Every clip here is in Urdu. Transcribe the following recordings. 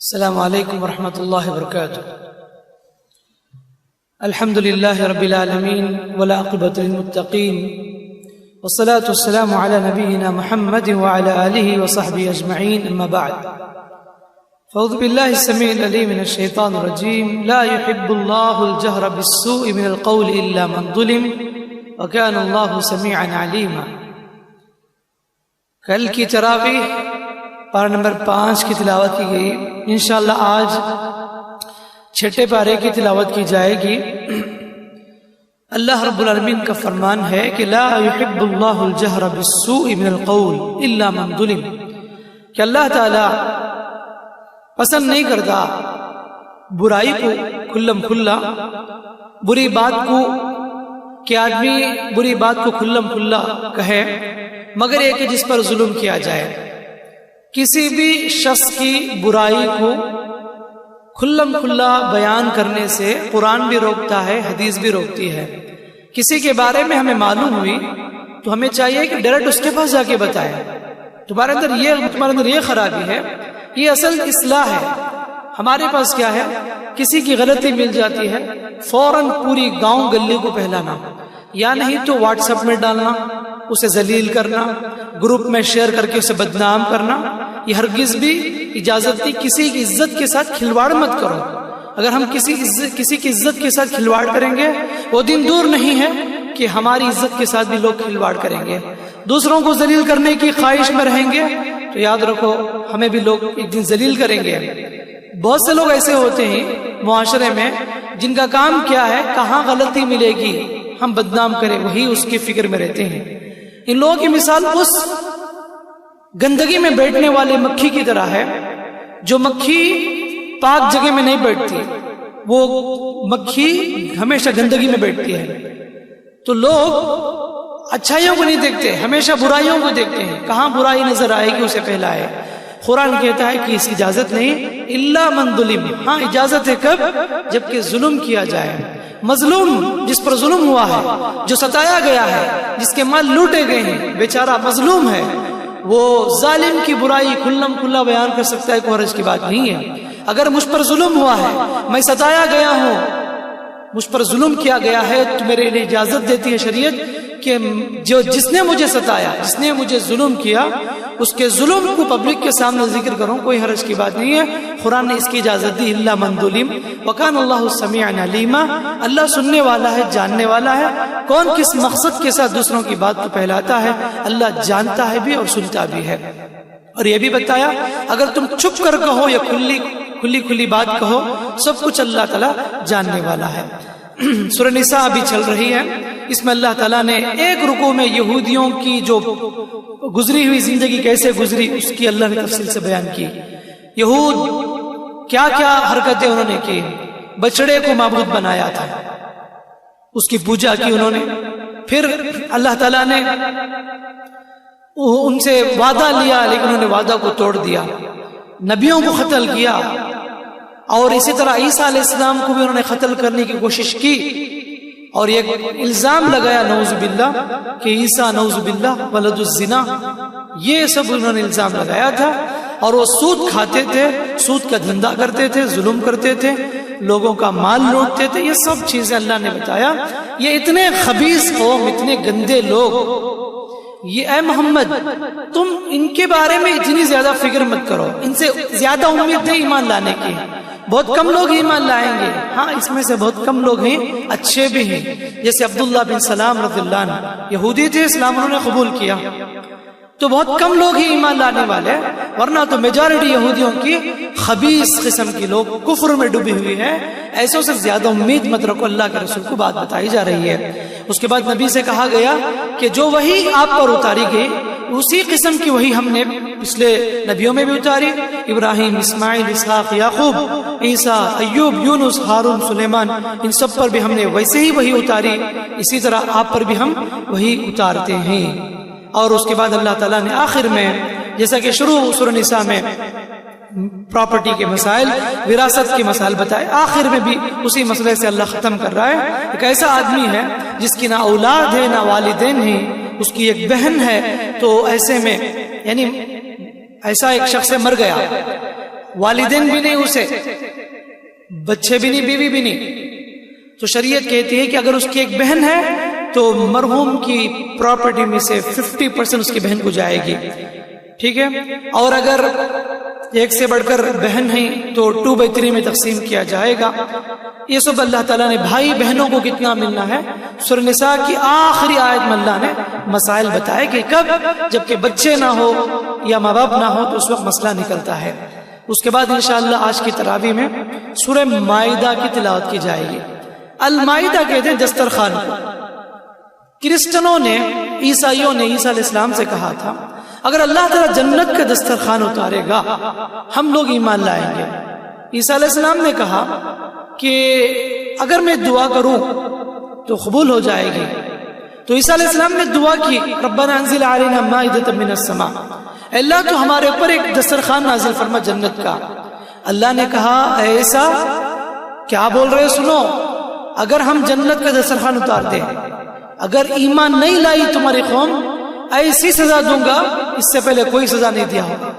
السلام علیکم ورحمۃ اللہ وبرکاتہ۔ الحمد للہ رب العالمین والعاقبۃ للمتقین والصلاة والسلام علی نبینا محمد وعلی آلہ وصحبہ اجمعین، اما بعد فاعوذ باللہ السمیع العلیم من الشیطان الرجیم، لا يحب اللہ الجہر بالسوء من القول الا من ظلم وکان اللہ سمیعا علیما۔ کل کی تراویح پارہ نمبر 5 کی تلاوت کی گئی، انشاءاللہ آج چھٹے پارے کی تلاوت کی جائے گی۔ اللہ رب العالمین کا فرمان ہے کہ لا يحب اللہ الجہر بالسوء من القول الا من ظلم، کہ اللہ تعالی پسند نہیں کرتا برائی کو کھلم کھلا، بری بات کو کہ آدمی بری بات کو کھلم کھلا کہے، مگر یہ کہ جس پر ظلم کیا جائے۔ کسی بھی شخص کی برائی کو کھلم کھلا بیان کرنے سے قرآن بھی روکتا ہے، حدیث بھی روکتی ہے۔ کسی کے بارے میں ہمیں معلوم ہوئی تو ہمیں چاہیے کہ ڈائریکٹ اس کے پاس جا کے بتائیں، تمہارے اندر یہ خرابی ہے، یہ اصل اصلاح ہے۔ ہمارے پاس کیا ہے، کسی کی غلطی مل جاتی ہے، فوراً پوری گاؤں گلی کو پھیلانا، یا نہیں تو واٹس ایپ میں ڈالنا، اسے ذلیل کرنا، گروپ میں شیئر کر کے اسے بدنام کرنا۔ یہ ہرگز بھی اجازت نہیں۔ کسی کی عزت کے ساتھ کھلواڑ مت کرو۔ اگر ہم کسی کی عزت کے ساتھ کھلواڑ کریں گے، وہ دن دور نہیں ہے کہ ہماری عزت کے ساتھ بھی لوگ کھلواڑ کریں گے، دوسروں کو ذلیل کرنے کی خواہش میں رہیں گے تو یاد رکھو ہمیں بھی لوگ ایک دن ذلیل کریں گے۔ بہت سے لوگ ایسے ہوتے ہیں معاشرے میں جن کا کام کیا ہے، کہاں غلطی ملے گی ہم بدنام کریں، وہی اس کی فکر میں رہتے ہیں۔ ان لوگوں کی مثال اس گندگی میں بیٹھنے والے مکھی کی طرح ہے، جو مکھی پاک جگہ میں نہیں بیٹھتی، وہ مکھی ہمیشہ گندگی میں بیٹھتی ہے۔ تو لوگ اچھائیوں کو نہیں دیکھتے، ہمیشہ برائیوں کو دیکھتے ہیں، کہاں برائی نظر آئے گی اسے پھیلائے۔ قرآن کہتا ہے کہ اس کی اجازت نہیں، الا من ظلم، ہاں اجازت ہے کب، جبکہ ظلم کیا جائے۔ مظلوم جس پر ظلم ہوا ہے، جو ستایا گیا ہے، جس کے مال لوٹے گئے ہیں، بیچارہ مظلوم ہے، وہ ظالم کی برائی کھلم کھلا بیان کر سکتا ہے، کوئی حرج کی بات نہیں ہے۔ اگر مجھ پر ظلم ہوا ہے، میں ستایا گیا ہوں، مجھ پر ظلم کیا گیا ہے، تو میرے لیے اجازت دیتی ہے شریعت کہ جس نے مجھے ستایا، جس نے مجھے ظلم کیا، اس کے ظلم کو پبلک کے سامنے ذکر کروں، کوئی حرج کی بات نہیں ہے۔ قرآن نے اس کی اجازت دی، الا من ظلم وکان اللہ سمیعا علیما، اللہ سننے والا ہے، جاننے والا ہے۔ کون کس مقصد کے ساتھ دوسروں کی بات کو پھیلاتا ہے، اللہ جانتا ہے بھی اور سنتا بھی ہے۔ اور یہ بھی بتایا اگر تم چھپ کر کہو یا کھلی بات کہو، سب کچھ اللہ تعالیٰ جاننے والا ہے۔ سورہ نساء ابھی چل رہی ہے، اس میں اللہ تعالیٰ نے ایک رکوع میں یہودیوں کی جو گزری ہوئی زندگی کیسے گزری، اس کی اللہ نے تفصیل سے بیان کی۔ یہود کیا کیا حرکتیں انہوں نے کی، بچڑے کو معبود بنایا تھا، اس کی پوجا کی انہوں نے، پھر اللہ تعالیٰ نے ان سے وعدہ لیا لیکن انہوں نے وعدہ کو توڑ دیا، نبیوں کو قتل کیا، اور اسی طرح عیسیٰ علیہ السلام کو بھی انہوں نے قتل کرنے کی کوشش کی، اور ایک الزام لگایا نعوذ باللہ کہ عیسیٰ نعوذ باللہ ولد الزنا، یہ سب انہوں نے الزام لگایا تھا۔ اور وہ سود کھاتے تھے، سود کا دھندا کرتے تھے، ظلم کرتے تھے، لوگوں کا مال لوٹتے تھے، یہ سب چیزیں اللہ نے بتایا۔ یہ اتنے خبیث قوم، اتنے گندے لوگ، یہ اے محمد تم ان کے بارے میں اتنی زیادہ فکر مت کرو، ان سے زیادہ امید نہیں ایمان لانے کی، بہت کم لوگ ایمان لائیں گے، ہاں اس میں سے بہت کم لوگ ہیں اچھے بھی ہیں، جیسے عبداللہ بن سلام رضی اللہ عنہ، یہودی تھے، اسلام انہوں نے قبول کیا، تو بہت کم لوگ ہی ایمان لانے والے، ورنہ تو میجارٹی یہودیوں کی خبیث قسم کی لوگ کفر میں ڈوبی ہوئی ہے۔ ایسوں سے زیادہ امید مت رکھو، اللہ کے رسول کو بات بتائی جا رہی ہے۔ اس کے بعد نبی سے کہا گیا کہ جو وحی آپ پر اتاری گئی، اسی قسم کی وحی ہم نے پچھلے نبیوں میں بھی اتاری، ابراہیم، اسماعیل، اسحاق، یعقوب، عیسیٰ، ایوب، یونس، ہارون، سلیمان، ان سب پر بھی ہم نے ویسے ہی وحی اتاری، اسی طرح آپ پر بھی ہم وحی اتارتے ہیں۔ اور اس کے بعد اللہ تعالیٰ نے آخر میں، جیسا کہ شروع سورہ نساء میں پراپرٹی کے مسائل، وراثت کے مسائل بتائے، آخر میں بھی اسی مسئلے سے اللہ ختم کر رہا ہے۔ ایک ایسا آدمی ہے جس کی نہ اولاد ہے، نہ والدین ہیں، اس کی ایک بہن ہے، تو ایسے میں یعنی ایسا ایک شخص مر گیا، والدین بھی نہیں اسے، بچے بھی نہیں، بیوی بھی نہیں. تو شریعت کہتی ہے کہ اگر اس کی ایک بہن ہے تو مرحوم کی پراپرٹی میں سے 50% اس کی بہن کو جائے گی. ٹھیک ہے. اور اگر ایک سے بڑھ کر بہن ہیں تو 2/3 میں تقسیم کیا جائے گا. یہ سب اللہ تعالیٰ نے بھائی بہنوں کو کتنا ملنا ہے سورہ نساء کی آخری آیت میں اللہ نے مسائل بتائے کہ کب، جبکہ بچے نہ ہو یا ماں باپ نہ ہو تو اس وقت مسئلہ نکلتا ہے. اس کے بعد انشاءاللہ آج کی تراویح میں سورہ مائدہ کی تلاوت کی جائے گی. المائدہ کہتے ہیں دسترخوان کو. کرسچنوں نے، عیسائیوں نے عیسیٰ علیہ السلام سے کہا تھا اگر اللہ تعالیٰ جنت کا دسترخوان اتارے گا ہم لوگ ایمان لائیں گے. عیسیٰ علیہ السلام نے کہا کہ اگر میں دعا کروں تو قبول ہو جائے گی. تو عیسیٰ علیہ السلام نے دعا کی ربنا انزل علینا مائدۃ من السماء، اللہ تو ہمارے اوپر ایک دسترخوان نازل فرما جنت کا. اللہ نے کہا اے عیسیٰ کیا بول رہے، سنو، اگر ہم جنت کا دسترخوان اتار دیں، اگر ایمان نہیں لائی تمہاری قوم، ایسی سزا دوں گا اس سے پہلے کوئی سزا نہیں دیا ہوگا.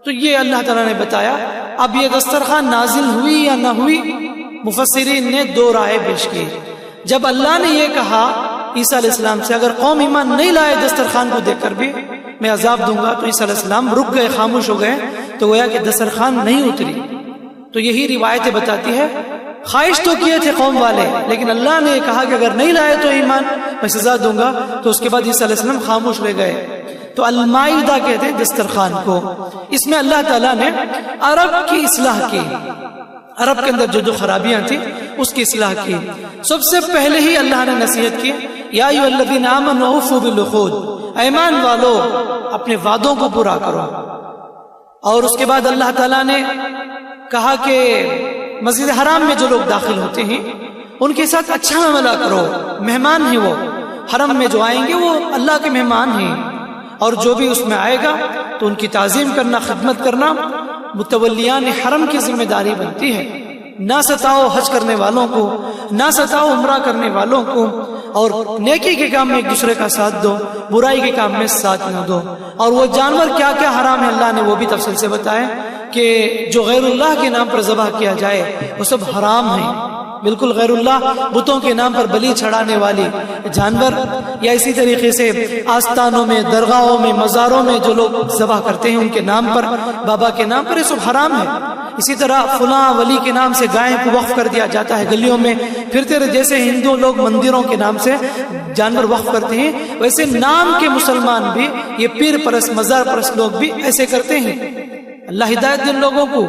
تو یہ اللہ تعالیٰ نے بتایا. اب یہ دسترخوان نازل ہوئی یا نہ ہوئی، مفسرین نے 2 رائے پیش کی. جب اللہ نے یہ کہا عیسیٰ علیہ السلام سے اگر قوم ایمان نہیں لائے دسترخوان کو دیکھ کر بھی میں عذاب دوں گا، تو عیسیٰ علیہ السلام رک گئے، خاموش ہو گئے. تو گویا کہ دسترخوان نہیں اتری. تو یہی روایتیں بتاتی ہے خواہش تو کیے تھے قوم والے، لیکن اللہ نے کہا کہ اگر نہیں لائے تو ایمان میں سزا دوں گا. تو اس کے بعد عیسیٰ علیہ السلام خاموش رہ گئے. تو المائدہ کہتے ہیں دسترخوان کو. اس میں اللہ تعالیٰ نے عرب کی اصلاح کی، عرب کے اندر جو خرابیاں تھیں اس کی اصلاح کی. سب سے پہلے ہی اللہ نے نصیحت کی یا ایھا الذین آمنوا اوفوا بالعقود، ایمان والو اپنے وعدوں کو پورا کرو. اور اس کے بعد اللہ تعالیٰ نے کہا کہ مسجد حرام میں جو لوگ داخل ہوتے ہیں ان کے ساتھ اچھا معاملہ کرو، مہمان ہیں وہ، حرم میں جو آئیں گے وہ اللہ کے مہمان ہیں، اور جو بھی اس میں آئے گا تو ان کی تعظیم کرنا، خدمت کرنا متولیان حرم کی ذمہ داری بنتی ہے. نہ ستاؤ حج کرنے والوں کو، نہ ستاؤ عمرہ کرنے والوں کو، اور نیکی کے کام میں ایک دوسرے کا ساتھ دو، برائی کے کام میں ساتھ نہ دو. اور وہ جانور کیا کیا حرام ہے اللہ نے وہ بھی تفصیل سے بتایا کہ جو غیر اللہ کے نام پر ذبح کیا جائے وہ سب حرام ہیں. بالکل غیر اللہ، بتوں کے نام پر بلی چڑھانے والی جانور، یا اسی طریقے سے آستانوں میں، درگاہوں میں، مزاروں میں جو لوگ ذبح کرتے ہیں ان کے نام پر، بابا کے نام پر، یہ سب حرام ہے. اسی طرح فلاں ولی کے نام سے گائے کو وقف کر دیا جاتا ہے گلیوں میں. پھر تیرے جیسے ہندو لوگ مندروں کے نام سے جانور وقف کرتے ہیں، ویسے نام کے مسلمان بھی، یہ پیر پرست، مزار پرست لوگ بھی ایسے کرتے ہیں. اللہ ہدایت دے لوگوں کو.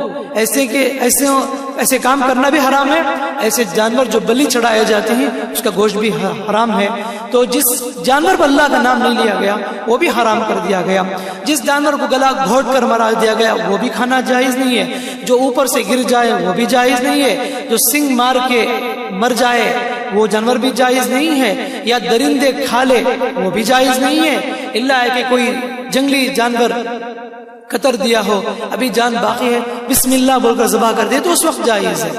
ایسے کام کرنا بھی حرام ہے. ایسے جانور جو بلی چڑھائے جاتے ہیں اس کا گوشت بھی حرام ہے. تو جس جانور پر اللہ کا نام نہیں لیا گیا وہ بھی حرام کر دیا گیا. جس جانور کو گلا گھونٹ کر مرا دیا گیا وہ بھی کھانا جائز نہیں ہے. جو اوپر سے گر جائے وہ بھی جائز نہیں ہے. جو سنگ مار کے مر جائے وہ جانور بھی جائز نہیں ہے. یا درندے کھا لے وہ بھی جائز نہیں ہے، الا ہے کہ کوئی جنگلی جانور قطر دیا ہو، ابھی جان باقی ہے، بسم اللہ بول کر ذبح کر دے تو اس وقت جائز ہے.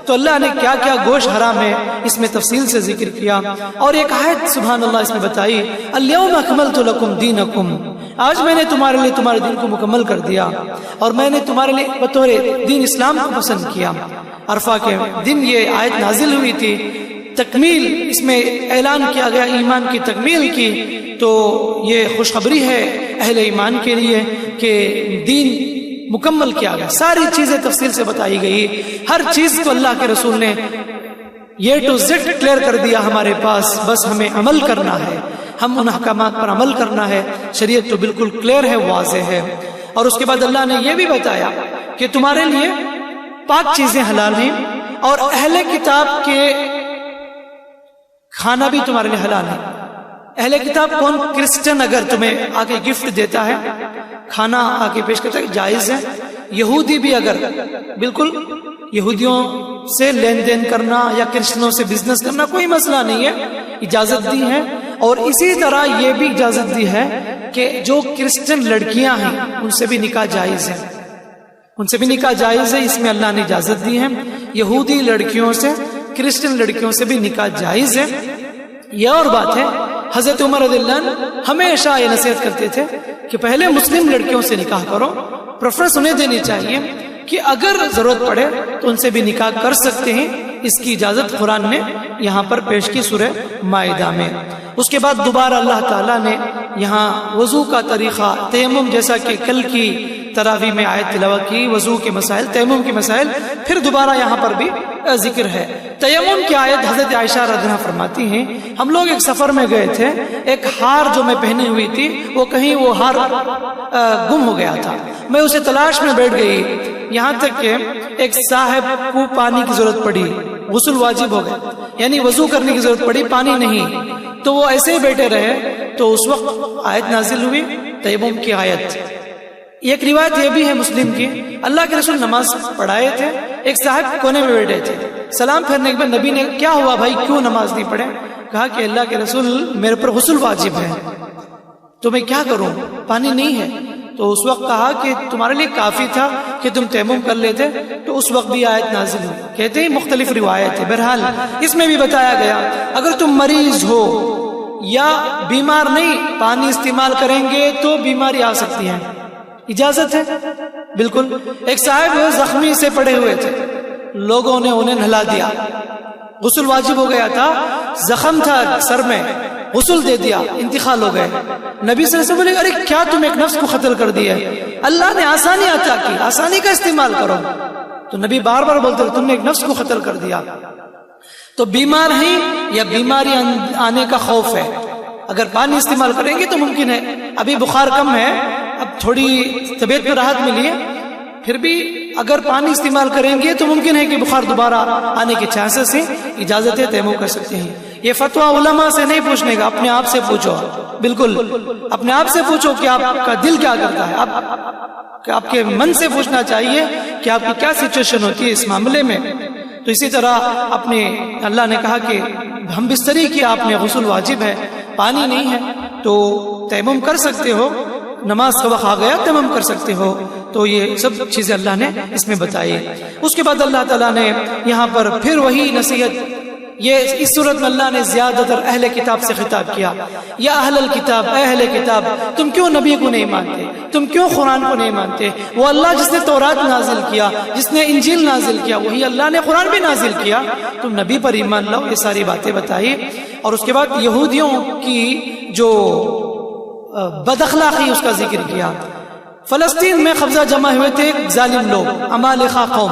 تو اللہ نے کیا کیا گوشت حرام ہے اس میں تفصیل سے ذکر کیا. اور ایک آیت سبحان اللہ اس میں بتائی الیوم اکملت لکم دینکم، آج میں نے تمہارے لیے تمہارے دین کو مکمل کر دیا اور میں نے تمہارے لیے بطور دین اسلام کو پسند کیا. عرفہ کے دن یہ آیت نازل ہوئی تھی. تکمیل اس میں اعلان کیا گیا ایمان کی تکمیل کی. تو یہ خوشخبری ہے اہل ایمان کے لیے کہ دین مکمل کیا گیا. ساری چیزیں تفصیل سے بتائی گئی. ہر چیز کو اللہ کے رسول نے یہ ٹو زیڈ کلیئر کر دیا ہمارے پاس. بس ہمیں عمل کرنا ہے، ہم ان احکامات پر عمل کرنا ہے. شریعت تو بالکل کلیئر ہے، واضح ہے. اور اس کے بعد اللہ نے یہ بھی بتایا کہ تمہارے لیے پاک چیزیں حلال ہیں اور اہل کتاب کے کھانا بھی تمہارے لیے حلال ہے. اہل کتاب کون؟ کرسچن اگر تمہیں آ کے گفٹ دیتا ہے، کھانا آ کے پیش کرتا ہے، جائز ہے. یہودی بھی اگر، بالکل یہودیوں سے لین دین کرنا یا کرسچنوں سے بزنس کرنا کوئی مسئلہ نہیں ہے، اجازت دی ہے. اور اسی طرح یہ بھی اجازت دی ہے کہ جو کرسچن لڑکیاں ہیں ان سے بھی نکاح جائز ہے، ان سے بھی نکاح جائز ہے. اس میں اللہ نے اجازت دی ہے. یہودی لڑکیوں سے، کرسچن لڑکیوں سے بھی نکاح جائز ہے. یہ اور بات ہے حضرت عمر رضی اللہ عنہ ہمیشہ یہ نصیحت کرتے تھے کہ پہلے مسلم لڑکیوں سے نکاح کرو. پریفرنس انہیں دینی چاہیے کہ اگر ضرورت پڑے تو ان سے بھی نکاح کر سکتے ہیں. اس کی اجازت قرآن نے یہاں پر پیش کی سورہ مائدہ میں. اس کے بعد دوبارہ اللہ تعالیٰ نے یہاں وضو کا طریقہ، تیمم، جیسا کہ کل کی تراویح میں آیت تلاوت کی، وضو کے مسائل، تیمم کے مسائل، پھر دوبارہ یہاں پر بھی ذکر ہے. تیمم کی آیت حضرت عائشہ رضی اللہ عنہا فرماتی ہیں ہم لوگ ایک سفر میں گئے تھے، ایک ہار جو میں پہنی ہوئی تھی وہ کہیں وہ ہار گم ہو گیا تھا. میں اسے تلاش میں بیٹھ گئی، یہاں تک کہ ایک صاحب کو پانی کی ضرورت پڑی، غسل واجب ہو گیا، یعنی وضو کرنے کی ضرورت پڑی، پانی نہیں، تو وہ ایسے ہی بیٹھے رہے. تو اس وقت آیت نازل ہوئی، تیمم کی آیت. ایک روایت یہ بھی ہے مسلم کی، اللہ کے رسول نماز پڑھائے تھے، ایک صاحب کونے میں بیٹھے تھے، سلام پھیرنے کے بعد نبی نے کیا ہوا بھائی کیوں نماز نہیں پڑھے؟ کہا کہ اللہ کے رسول میرے پر غسل واجب ہے تو میں کیا کروں، پانی نہیں ہے. تو اس وقت کہا کہ تمہارے لیے کافی تھا کہ تم تیمم کر لیتے. تو اس وقت بھی آیت نازل ہوئی. کہتے ہیں مختلف روایت ہے، بہرحال اس میں بھی بتایا گیا اگر تم مریض ہو یا بیمار نہیں پانی استعمال کریں گے تو بیماری آ سکتی ہے، اجازت ہے بالکل. ایک صاحب زخمی سے پڑے ہوئے تھے، لوگوں نے انہیں نہلا دیا، غسل واجب ہو گیا تھا، زخم تھا سر میں، غسل دے دیا، انتقال ہو گئے. نبی صلی اللہ علیہ وسلم بولے ارے کیا تم ایک نفس کو قتل کر دیا ہے، اللہ نے آسانی عطا کی، آسانی کا استعمال کرو. تو نبی بار بار بولتے تم نے ایک نفس کو قتل کر دیا. تو بیمار ہیں یا بیماری آنے کا خوف ہے، اگر پانی استعمال کریں گے تو ممکن ہے. ابھی بخار کم ہے، اب تھوڑی طبیعت میں راحت ملی ہے، پھر بھی اگر پانی استعمال کریں گے تو ممکن ہے کہ بخار دوبارہ آنے کے چانسز ہیں. اجازت ہے، تیمم کر سکتے ہیں. یہ فتویٰ علماء سے نہیں پوچھنے کا، اپنے آپ سے پوچھو، بالکل اپنے آپ سے پوچھو کہ آپ کا دل کیا کرتا ہے، آپ کے من سے پوچھنا چاہیے کہ آپ کی کیا سچویشن ہوتی ہے اس معاملے میں. تو اسی طرح اپنے اللہ نے کہا کہ ہم بستری کی آپ نے غسل واجب ہے، پانی نہیں ہے تو تیمم کر سکتے ہو، نماز کا وقت آ گیا تیمم کر سکتے ہو. تو یہ سب چیزیں اللہ نے اس میں بتائی. اس کے بعد اللہ تعالیٰ نے یہاں پر پھر وہی نصیحت، یہ اس صورت میں اللہ نے زیادہ تر اہل کتاب سے خطاب کیا، یا اہل الکتاب، اے اہل کتاب تم کیوں نبی کو نہیں مانتے، تم کیوں قرآن کو نہیں مانتے؟ وہ اللہ جس نے تورات نازل کیا، جس نے انجیل نازل کیا، وہی اللہ نے قرآن بھی نازل کیا، تم نبی پر ایمان لاؤ. یہ ساری باتیں بتائی. اور اس کے بعد یہودیوں کی جو بد اخلاقی اس کا ذکر کیا. فلسطین میں قبضہ جمع ہوئے تھے ظالم لوگ، عمالقہ قوم.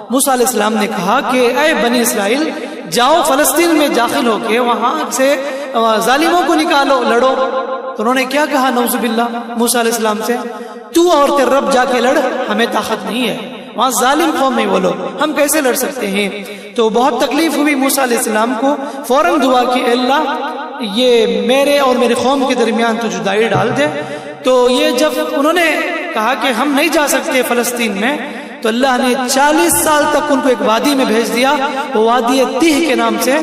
موسیٰ علیہ السلام نے کہا کہ اے بنی اسرائیل جاؤ فلسطین میں داخل ہو کے وہاں سے ظالموں کو نکالو، لڑو. تو انہوں نے کیا کہا نعوذ باللہ موسیٰ علیہ السلام سے، تو اور تیرے رب جا کے لڑ، ہمیں طاقت نہیں ہے، وہاں ظالم قوم ہے وہ لوگ، ہم کیسے لڑ سکتے ہیں؟ تو بہت تکلیف ہوئی موسیٰ علیہ السلام کو. فوراً دعا کی اے اللہ یہ میرے اور میرے قوم کے درمیان تو جدائی ڈال دے. تو یہ جب انہوں نے کہا کہ ہم نہیں جا سکتے فلسطین میں، تو اللہ نے 40 سال تک ان کو ایک وادی میں بھیج دیا، وہ وادی تیہ کے نام سے،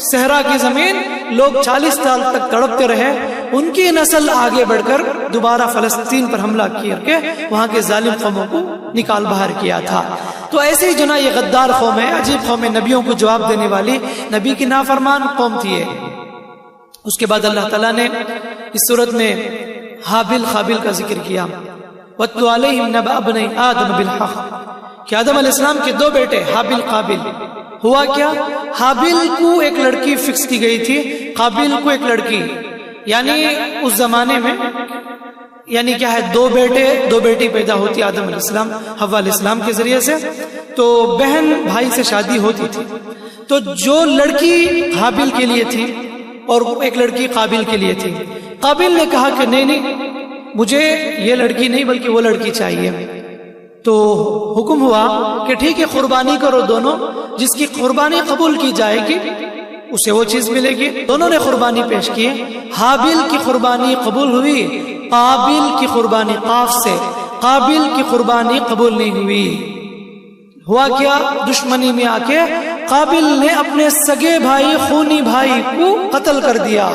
صحرا کی زمین. لوگ 40 سال تک تڑپتے رہے، ان کی نسل آگے بڑھ کر دوبارہ فلسطین پر حملہ کر کے وہاں کے ظالم قوموں کو نکال باہر کیا تھا. تو ایسے ہی جو نا یہ غدار قوم ہے، عجیب قوم ہے، نبیوں کو جواب دینے والی، نبی کی نافرمان قوم تھی. اس کے بعد اللہ تعالیٰ نے اس صورت میں حابل قابل کا ذکر کیا. وَاتْلُ عَلَيْهِمْ نَبَأَ ابْنَيْ آدَمَ بِالْحَقِّ کہ آدم علیہ السلام کے 2 بیٹے حابل قابل. ہوا کیا؟ حابل کو ایک لڑکی فکس کی گئی تھی، قابل کو ایک لڑکی. یعنی اس زمانے میں یعنی کیا ہے، 2 بیٹے 2 بیٹی پیدا ہوتی آدم علیہ السلام حوا علیہ السلام کے ذریعے سے. تو بہن بھائی سے شادی ہوتی تھی. تو جو لڑکی حابل کے لیے تھی اور ایک لڑکی قابل کے لیے تھی، قابل نے کہا کہ نہیں مجھے یہ لڑکی نہیں بلکہ وہ لڑکی چاہیے. تو حکم ہوا کہ ٹھیک ہے قربانی کرو دونوں، جس کی قربانی قبول کی جائے گی اسے وہ چیز ملے گی. دونوں نے قربانی پیش کی. حابل کی قربانی قبول ہوئی، قابل کی قربانی قاف سے قابل کی قربانی قبول نہیں ہوئی. ہوا کیا؟ دشمنی میں آ کے قابل نے اپنے سگے بھائی خونی بھائی کو قتل کر دیا.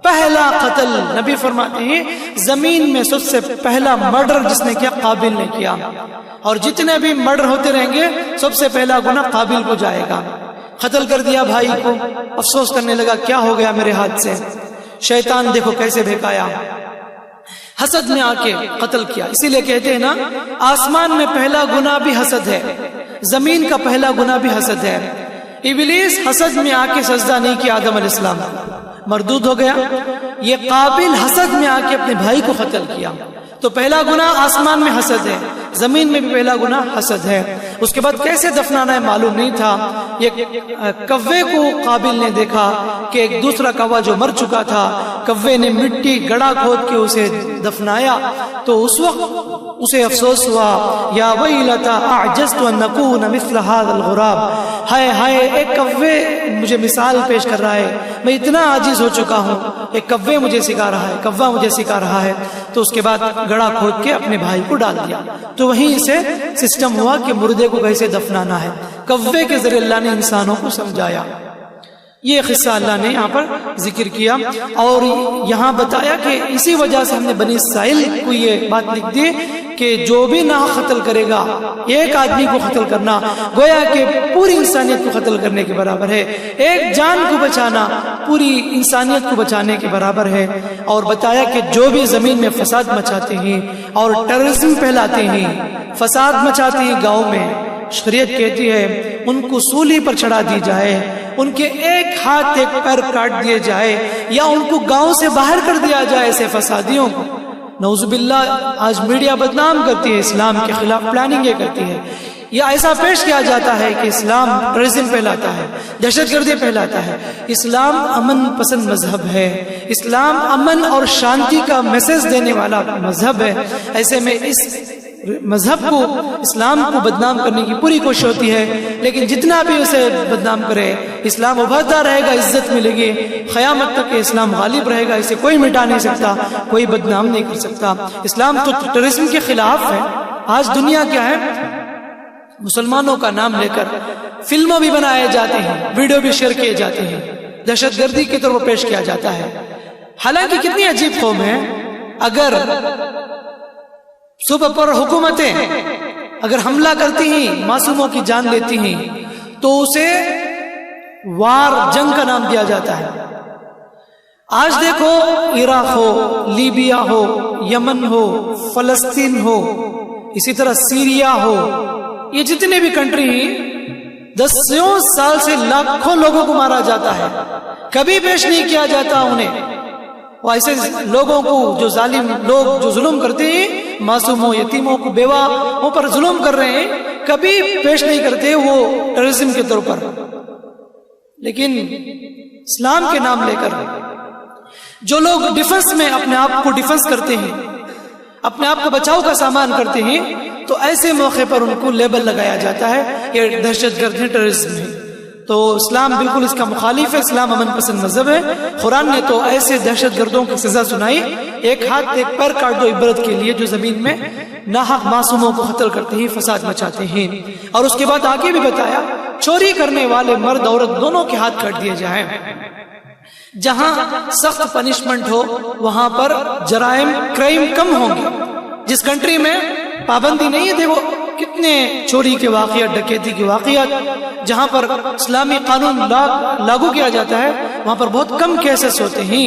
پہلا قتل، نبی فرماتے ہیں زمین میں سب سے پہلا مرڈر جس نے کیا قابل نے کیا. اور جتنے بھی مرڈر ہوتے رہیں گے سب سے پہلا گناہ قابل کو جائے گا. قتل کر دیا بھائی کو. افسوس کرنے لگا کیا ہو گیا میرے ہاتھ سے، شیطان دیکھو کیسے بہکایا. حسد نے آ کے قتل کیا. اسی لیے کہتے ہیں نا آسمان میں پہلا گناہ بھی حسد ہے, زمین کا پہلا گناہ بھی حسد ہے. ابلیس حسد میں آ کے سجدہ نہیں کیا آدم علیہ السلام, مردود ہو گیا. یہ قابل حسد میں آ کے اپنے بھائی کو قتل کیا. تو پہلا گناہ آسمان میں حسد ہے, زمین میں بھی پہلا گناہ حسد ہے. اس کے بعد کیسے دفنانا ہے معلوم نہیں تھا. یہ کوے کو قابل نے دیکھا کہ ایک دوسرا کوا جو مر چکا تھا, کوے نے مٹی گڑھا کھود کے اسے دفنایا. تو اس وقت اسے افسوس ہوا, یا ویلتا اعجزت ان اکون مثل هذا الغراب, ہائے ہائے ایک کوے مجھے مثال پیش کر رہا ہے, میں اتنا عاجز ہو چکا ہوں, ایک کوے مجھے سکھا رہا ہے, کوا مجھے سکھا رہا ہے. تو اس کے بعد گڑھا کھود کے اپنے بھائی کو ڈال دیا. تو وہیں سے سسٹم ہوا کہ مردے کو کیسے دفنانا ہے. کوے کے ذریعے اللہ نے انسانوں کو سمجھایا. یہ قصہ اللہ نے یہاں پر ذکر کیا اور یہاں بتایا کہ اسی وجہ سے ہم نے بنی اسرائیل کو یہ بات لکھ دی کہ جو بھی نہ قتل کرے گا, ایک آدمی کو قتل کرنا گویا کہ پوری انسانیت کو قتل کرنے کے برابر ہے. ایک جان کو بچانا پوری انسانیت کو بچانے کے برابر ہے. اور بتایا کہ جو بھی زمین میں فساد مچاتے ہیں اور ٹیررزم پھیلاتے ہیں, فساد مچاتے ہیں گاؤں میں, شریعت کہتی ہے ان کو سولی پر چڑھا دی جائے, ان کے ایک ہاتھ ایک پیر کاٹ دیے جائے, یا ان کو گاؤں سے باہر کر دیا جائے ایسے فسادیوں کو. نعوذ باللہ آج میڈیا بدنام کرتی ہے, اسلام کے خلاف پلاننگیں کرتی ہے. یا ایسا پیش کیا جاتا ہے کہ اسلام ٹیررزم پھیلاتا ہے, دہشت گردی پھیلاتا ہے. اسلام امن پسند مذہب ہے, اسلام امن اور شانتی کا میسج دینے والا مذہب ہے. ایسے میں اس مذہب کو, اسلام کو بدنام کرنے کی پوری کوشش ہوتی ہے, لیکن جتنا بھی اسے بدنام کرے اسلام ابھرتا رہے گا, عزت ملے گی قیامت تک. اسلام غالب رہے گا, اسے کوئی مٹا نہیں سکتا, کوئی بدنام نہیں کر سکتا. اسلام تو ٹیررزم کے خلاف ہے. آج دنیا کیا ہے, مسلمانوں کا نام لے کر فلموں بھی بنائے جاتے ہیں, ویڈیو بھی شیئر کیے جاتے ہیں, دہشت گردی کے طور پر پیش کیا جاتا ہے. حالانکہ کتنی عجیب قوم ہے, اگر صوبہ پر حکومتیں اگر حملہ کرتی ہیں, معصوموں کی جان لیتی ہیں, تو اسے وار, جنگ کا نام دیا جاتا ہے. آج دیکھو عراق ہو, لیبیا ہو, یمن ہو, فلسطین ہو, اسی طرح سیریا ہو, یہ جتنے بھی کنٹری ہیں 10 سال سے لاکھوں لوگوں کو مارا جاتا ہے, کبھی پیش نہیں کیا جاتا انہیں. وہ ایسے لوگوں کو جو ظالم لوگ جو ظلم کرتے ہیں, معصوموں, یتیموں کو, بیواؤں پر ظلم کر رہے ہیں, کبھی پیش نہیں کرتے وہ ٹیررزم کے طور پر. لیکن اسلام کے نام لے کر جو لوگ ڈیفنس میں اپنے آپ کو ڈیفنس کرتے ہیں, اپنے آپ کو بچاؤ کا سامان کرتے ہیں, تو ایسے موقع پر ان کو لیبل لگایا جاتا ہے یہ دہشت گرد ہے, ٹیررزم ہے. تو اسلام بالکل اس کا مخالف ہے. اسلام امن پسند مذہب ہے. قرآن نے تو ایسے دہشت گردوں کی سزا سنائی, ایک ہاتھ ایک پیر کاٹ دو عبرت کے لیے جو زمین میں ناحق معصوموں کو قتل کرتے ہیں, فساد مچاتے ہیں. اور اس کے بعد آگے بھی بتایا چوری کرنے والے مرد عورت دونوں کے ہاتھ کاٹ دیے جائیں. جہاں سخت پنشمنٹ ہو وہاں پر جرائم, کرائم کم ہوں گے. جس کنٹری میں پابندی نہیں ہے, دیکھو کتنے چوری کے واقعات, ڈکیتی کے واقعات, جہاں پر اسلامی قانون لاگو کیا جاتا ہے وہاں پر بہت کم کیسز ہوتے ہیں.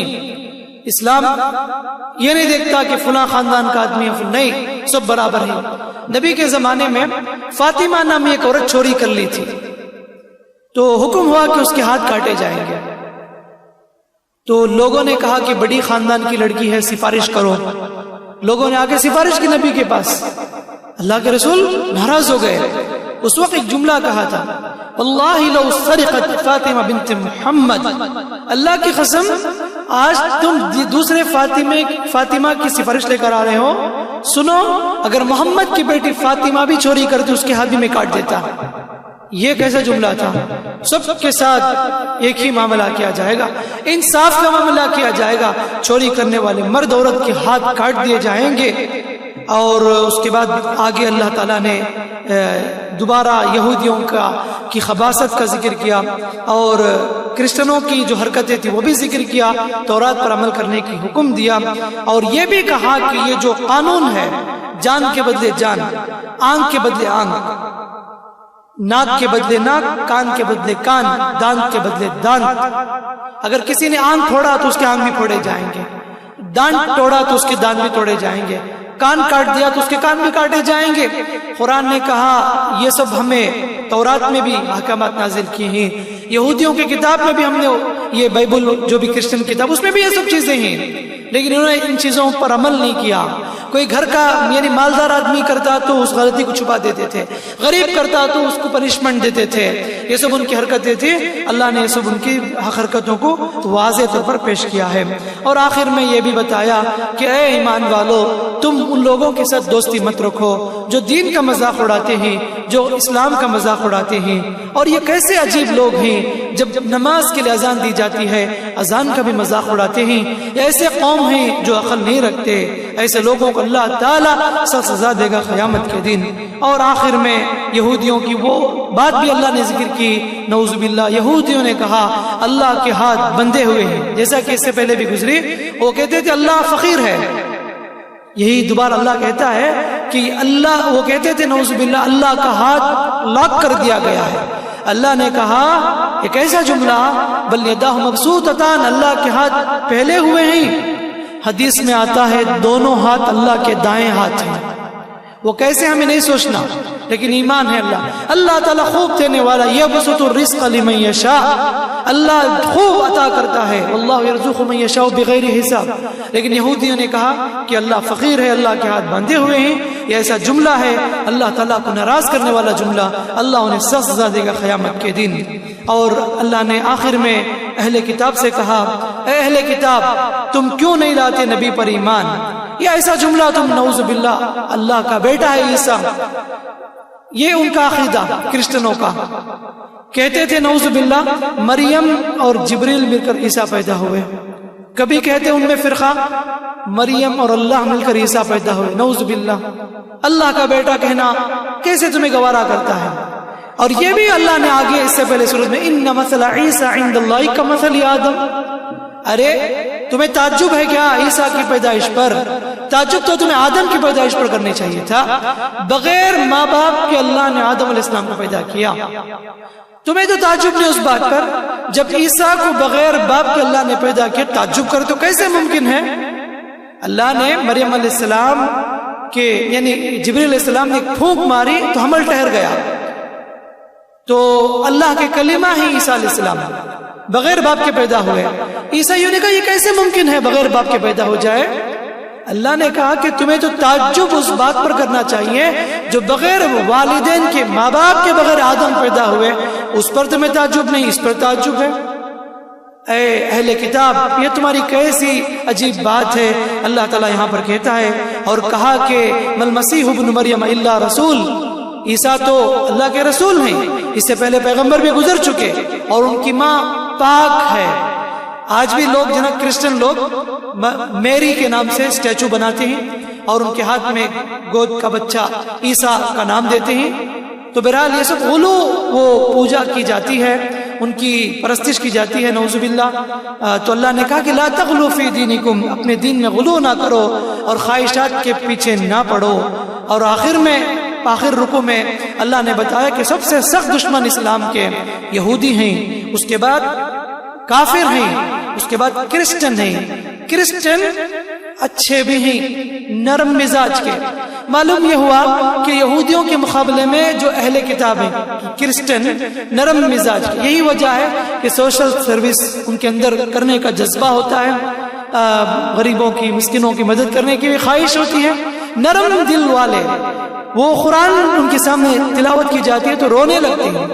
اسلام یہ نہیں دیکھتا کہ فلاں خاندان کا آدمی ہے, نہیں, سب برابر ہیں. نبی کے زمانے میں فاطمہ نامی ایک عورت چوری کر لی تھی, تو حکم ہوا کہ اس کے ہاتھ کاٹے جائیں گے. تو لوگوں نے کہا کہ بڑی خاندان کی لڑکی ہے, سفارش کرو. لوگوں نے آگے سفارش کی نبی کے پاس, اللہ کے رسول ناراض ہو گئے. اس وقت ایک جملہ کہا تھا, واللہ لو سرقت فاطمہ بنت محمد, اللہ کی قسم آج تم دوسرے فاطمہ کی سفارش لے کر آ رہے ہو, سنو اگر محمد کی بیٹی فاطمہ بھی چوری کرتی اس کے ہاتھ بھی میں کاٹ دیتا. یہ کیسا جملہ تھا. سب کے ساتھ ایک ہی معاملہ کیا جائے گا, انصاف کا معاملہ کیا جائے گا. چوری کرنے والے مرد عورت کے ہاتھ کاٹ دیے جائیں گے. اور اس کے بعد آگے اللہ تعالیٰ نے دوبارہ یہودیوں کی خباثت کا ذکر کیا اور کرسچنوں کی جو حرکتیں تھیں وہ بھی ذکر کیا, تورات پر عمل کرنے کی حکم دیا. اور یہ بھی کہا کہ یہ جو قانون ہے, جان کے بدلے جان, آنکھ کے بدلے آنکھ, ناک کے بدلے ناک, کان کے بدلے کان, دانت کے بدلے دانت. اگر کسی نے آنکھ پھوڑا تو اس کے آنکھ بھی پھوڑے جائیں گے. دانت توڑا تو اس کے دانت بھی توڑے جائیں گے، کان کاٹ دیا تو اس کے کان بھی کاٹے جائیں گے۔ قرآن نے کہا یہ سب ہمیں تورات میں بھی احکامات نازل کی ہیں، یہودیوں کی کتاب میں بھی ہم نے یہ بائبل جو بھی کرسچن کتاب اس میں بھی یہ سب چیزیں ہیں، لیکن انہوں نے ان چیزوں پر عمل نہیں کیا۔ کوئی گھر کا یعنی مالدار آدمی کرتا تو اس غلطی کو چھپا دیتے تھے، غریب کرتا تو اس کو پنشمنٹ دیتے تھے، یہ سب ان کی حرکتیں تھیں۔ اللہ نے یہ سب ان کی حرکتوں کو واضح طور پر پیش کیا ہے، اور آخر میں یہ بھی بتایا کہ اے ایمان والو، تم ان لوگوں کے ساتھ دوستی مت رکھو جو دین کا مذاق اڑاتے ہیں، جو اسلام کا مذاق اڑاتے ہیں۔ اور یہ کیسے عجیب لوگ ہیں، جب نماز کے لیے اذان دی جاتی ہے اذان کا بھی مذاق اڑاتے ہیں۔ یہ ایسے قوم ہیں جو عقل نہیں رکھتے، ایسے لوگوں کو اللہ تعالیٰ سخت سزا دے گا قیامت کے دن۔ اور آخر میں یہودیوں کی وہ بات بھی اللہ نے ذکر کی، نعوذ باللہ، یہودیوں نے کہا اللہ کے ہاتھ بندھے ہوئے ہیں، جیسا کہ اس سے پہلے بھی گزری، وہ کہتے تھے اللہ فقیر ہے۔ یہی دوبارہ اللہ کہتا ہے کہ اللہ، وہ کہتے تھے نعوذ باللہ اللہ کا ہاتھ لاک کر دیا گیا ہے۔ اللہ نے کہا یہ کیسا جملہ، بل یداہ مبسوطتان، اللہ کے ہاتھ پھیلے ہوئے ہیں۔ حدیث میں آتا ہے دونوں ہاتھ اللہ کے دائیں ہاتھ ہیں۔ وہ کیسے ہمیں نہیں سوچنا، لیکن ایمان ہے اللہ تعالیٰ خوب دینے والا، یبسط الرزق لمن یشاء، اللہ خوب عطا کرتا ہے، واللہ یرزق من یشاء بغیر حساب۔ لیکن یہودیوں نے کہا کہ اللہ فقیر ہے، اللہ کے ہاتھ باندھے ہوئے ہیں۔ یہ ایسا جملہ ہے اللہ تعالیٰ کو ناراض کرنے والا جملہ، اللہ انہیں سخت سزا دے گا قیامت کے دن۔ اور اللہ نے آخر میں اہل کتاب سے کہا اے اہل کتاب تم کیوں نہیں لاتے نبی پر ایمان؟ یہ ایسا جملہ، تم نعوذ باللہ اللہ کا بیٹا ہے عیسیٰ، یہ ان کا عقیدہ کرسچنوں کا، کہتے تھے نعوذ باللہ مریم اور جبریل مل کر عیسیٰ پیدا ہوئے۔ کبھی کہتے ان میں فرقہ مریم اور اللہ مل کر عیسیٰ پیدا ہوئے، نعوذ باللہ۔ اللہ کا بیٹا کہنا کیسے تمہیں گوارا کرتا ہے؟ اور یہ بھی اللہ نے آگے اس سے پہلے سورۃ میں ان مثل عیسیٰ عند اللہ کمثل آدم، ارے تمہیں تعجب ہے کیا عیسیٰ کی پیدائش پر؟ تعجب تو تمہیں آدم کی پیدائش پر کرنے چاہیے تھا۔ بغیر ماں باپ کے اللہ نے آدم علیہ السلام کو پیدا کیا، تمہیں تو تعجب نہیں اس بات پر؟ جب عیسیٰ کو بغیر باپ کے اللہ نے پیدا کیا، تعجب کر تو کیسے ممکن ہے؟ اللہ نے مریم علیہ السلام کے یعنی جبریل علیہ السلام نے پھونک ماری تو حمل ٹھہر گیا، تو اللہ کے کلمہ ہی عیسیٰ علیہ السلام بغیر باپ کے پیدا ہوئے۔ عیسائیوں نے کہا یہ کیسے ممکن ہے بغیر باپ کے پیدا ہو جائے؟ اللہ نے کہا کہ تمہیں تو تعجب اس بات پر کرنا چاہیے جو بغیر والدین کے، ماں باپ کے بغیر آدم پیدا ہوئے، اس پر تمہیں تعجب نہیں، اس پر تعجب ہے۔ اے اہل کتاب یہ تمہاری کیسی عجیب بات ہے۔ اللہ تعالیٰ یہاں پر کہتا ہے اور کہا کہ مل مسیح ابن مریم الا رسول، عیسیٰ تو اللہ کے رسول ہیں، اس سے پہلے پیغمبر بھی گزر چکے، اور ان کی ماں پاک ہے۔ آج بھی لوگ جناب کرسچن لوگ میری کے نام سے اسٹیچو بناتے ہیں اور ان کے ہاتھ میں گود کا بچہ عیسیٰ کا نام دیتے ہیں۔ تو بہرحال یہ سب غلو، وہ پوجا کی جاتی ہے، ان کی پرستش کی جاتی ہے، نعوذ باللہ۔ تو اللہ نے کہا کہ لا تغلو فی دینکم، اپنے دین میں غلو نہ کرو اور خواہشات کے پیچھے نہ پڑو۔ اور آخر رکوع میں اللہ نے بتایا کہ سب سے سخت دشمن اسلام کے یہودی ہیں، اس کے بعد کافر ہیں، اس کے بعد کرسچن ہیں۔ کرسچن اچھے بھی ہیں، نرم مزاج کے۔ معلوم یہ ہوا کہ یہودیوں کے مقابلے میں جو اہل کتاب ہیں کرسچن نرم مزاج کے، یہی وجہ ہے کہ سوشل سروس ان کے اندر کرنے کا جذبہ ہوتا ہے، غریبوں کی، مسکینوں کی مدد کرنے کی بھی خواہش ہوتی ہے، نرم دل والے۔ وہ قرآن ان کے سامنے تلاوت کی جاتی ہے تو رونے لگتے ہیں۔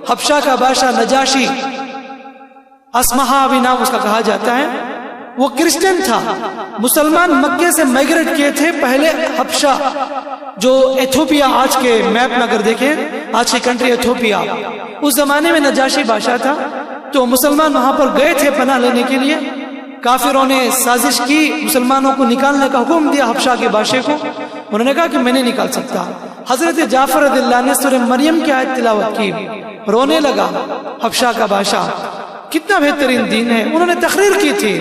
حبشہ کا بادشاہ نجاشی، اسمہا بھی نام اس کا کہا جاتا ہے، وہ کرسچن تھا۔ مسلمان مکے سے مائگریٹ کیے تھے پہلے حبشہ، جو ایتھوپیا آج کے میپ میں اگر دیکھیں، آج کی کنٹری ایتھوپیا، اس زمانے میں نجاشی بادشاہ تھا، تو مسلمان وہاں پر گئے تھے پناہ لینے کے لیے۔ کافروں نے سازش کی، مسلمانوں کو نکالنے کا حکم دیا حبشہ کے بادشاہ کو، انہوں نے کہا کہ میں نہیں نکال سکتا۔ حضرت جعفر رضی اللہ عنہ نے سورہ مریم کی آیت تلاوت کی، رونے لگا یہ کا بادشاہ، کتنا بہترین دین ہے۔ انہوں نے تقریر کی تھی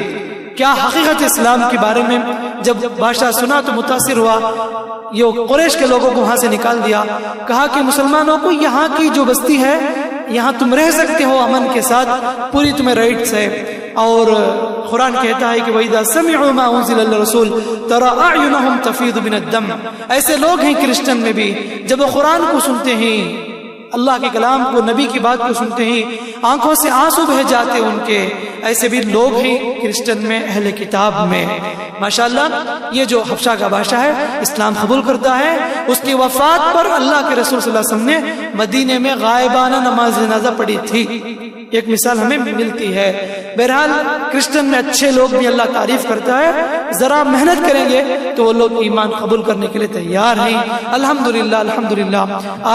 کیا حقیقت اسلام کے بارے میں، جب بادشاہ سنا تو متاثر ہوا، یہ قریش کے لوگوں کو وہاں سے نکال دیا، کہا کہ مسلمانوں کو یہاں کی جو بستی ہے یہاں تم رہ سکتے ہو امن کے ساتھ، پوری تمہیں رائٹس ہے، اور قرآن کہتا ہے کہ وَإِذَا سَمِعُوا مَا أُنزِلَ لِلرَّسُولِ تَرَىٰ أَعْيُنَهُمْ تَفِيضُ مِنَ الدَّمْعِ. ایسے لوگ ہیں کرسچن میں بھی، جب وہ قرآن کو سنتے ہیں، اللہ کے کلام کو، نبی کی بات کو سنتے ہیں، آنکھوں سے آنسو بہہ جاتے ان کے. ایسے بھی لوگ ہیں کرسچن میں، اہل کتاب میں. ماشاءاللہ یہ جو حبشہ کا بادشاہ ہے اسلام قبول کرتا ہے، اس کی وفات پر اللہ کے رسول صلی اللہ علیہ وسلم نے مدینے میں غائبانہ نماز جنازہ پڑھی تھی. ایک مثال ہمیں ملتی ہے. بہرحال کرسچن میں اچھے لوگ بھی اللہ تعریف کرتا ہے، ذرا محنت کریں گے تو وہ لوگ ایمان قبول کرنے کے لیے تیار ہیں. الحمدللہ الحمدللہ.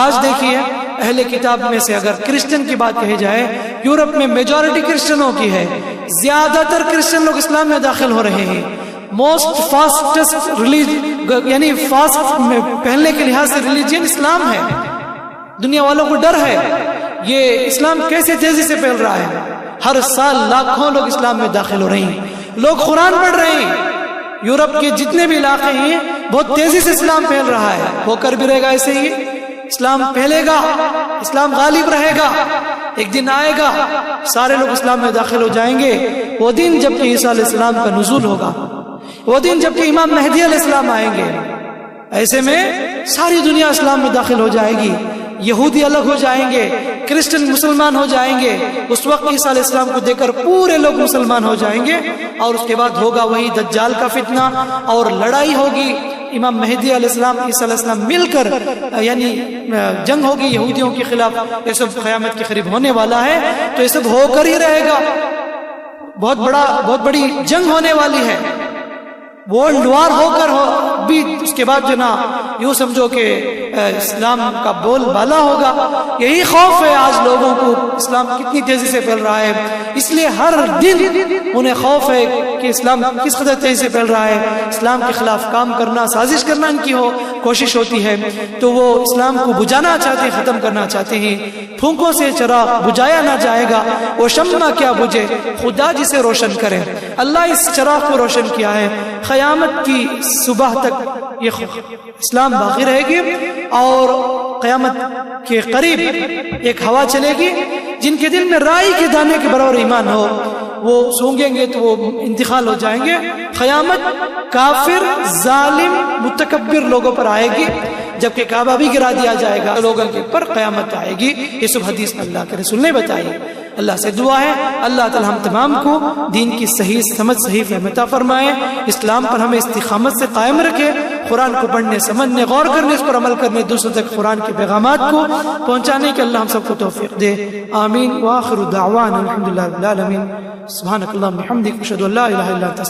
آج دیکھیے اہل کتاب میں سے اگر کرسچن کی بات کہی جائے، یورپ میں میجورٹی کرسچنوں کی ہے، زیادہ تر کرسچن لوگ اسلام میں داخل ہو رہے ہیں. موسٹ فاسٹسٹ ریلیجن، یعنی فاسٹ میں پہلنے کے لحاظ سے ریلیجن اسلام ہے. دنیا والوں کو ڈر ہے یہ اسلام کیسے تیزی سے پھیل رہا ہے. ہر سال لاکھوں لوگ اسلام میں داخل ہو رہے ہیں، لوگ قرآن پڑھ رہے ہیں. یورپ کے جتنے بھی علاقے ہیں بہت تیزی سے اسلام پھیل رہا ہے. ہو کر بھی رہے گا ایسے ہی. اسلام پھیلے گا، اسلام غالب رہے گا. ایک دن آئے گا سارے لوگ اسلام میں داخل ہو جائیں گے. وہ دن جب کہ عیسیٰ علیہ السلام کا نزول ہوگا، وہ دن جب کہ امام مہدی علیہ السلام آئیں گے. ایسے میں ساری دنیا اسلام میں داخل ہو جائے گی. یہودی الگ ہو جائیں گے، کرسچن مسلمان ہو جائیں گے. اس وقت عیسیٰ علیہ السلام کو دیکھ کر پورے لوگ مسلمان ہو جائیں گے. اور اس کے بعد ہوگا وہی دجال کا فتنہ اور لڑائی ہوگی. امام مہدی علیہ السلام، عیسیٰ علیہ السلام مل کر یعنی جنگ ہوگی یہودیوں کے خلاف. یہ سب قیامت کے قریب ہونے والا ہے، تو یہ سب ہو کر ہی رہے گا. بہت بڑی جنگ ہونے والی ہے، ورلڈ وار ہو کر بھی. اس کے بعد جو نا یوں سمجھو کہ اسلام کا بول بالا ہوگا. یہی خوف ہے آج لوگوں کو، اسلام کتنی تیزی سے پھیل رہا ہے. اس لیے ہر دن انہیں خوف ہے کہ اسلام کس قدر تیزی سے پھیل رہا ہے. اسلام کے خلاف کام کرنا، سازش کرنا ان کی کوشش ہوتی ہے. تو وہ اسلام کو بجھانا چاہتے ہیں، ختم کرنا چاہتے ہیں. پھونکوں سے چراغ بجھایا نہ جائے گا، وہ شمع کیا بجھے، خدا جسے روشن کرے. اللہ اس چراغ کو روشن کیا ہے. قیامت کی صبح تک یہ اسلام باقی رہے گی، اور قیامت کے قریب ایک ہوا چلے گی. جن کے دل میں رائی کے دانے کے برابر ایمان ہو وہ سونگیں گے تو وہ انتقال ہو جائیں گے. قیامت کافر، ظالم، متکبر لوگوں پر آئے گی، جبکہ کعبہ بھی گرا دیا جائے گا. لوگوں کے پر قیامت آئے گی. یہ سب حدیث میں اللہ کے رسول نے بتائی. اللہ سے دعا ہے اللہ تعالی ہم تمام کو دین کی صحیح سمجھ، صحیح فہم عطا فرمائے. اسلام پر ہمیں استقامت سے قائم رکھے. قرآن کو پڑھنے، سمجھنے، غور کرنے، اس پر عمل کرنے، دوسروں تک قرآن کے پیغامات کو پہنچانے کے اللہ ہم سب کو توفیق دے. آمین. وآخر دعوانا الحمدللہ رب العالمین. سبحانک اللہم وبحمدک، اشہد ان لا الہ الا انت.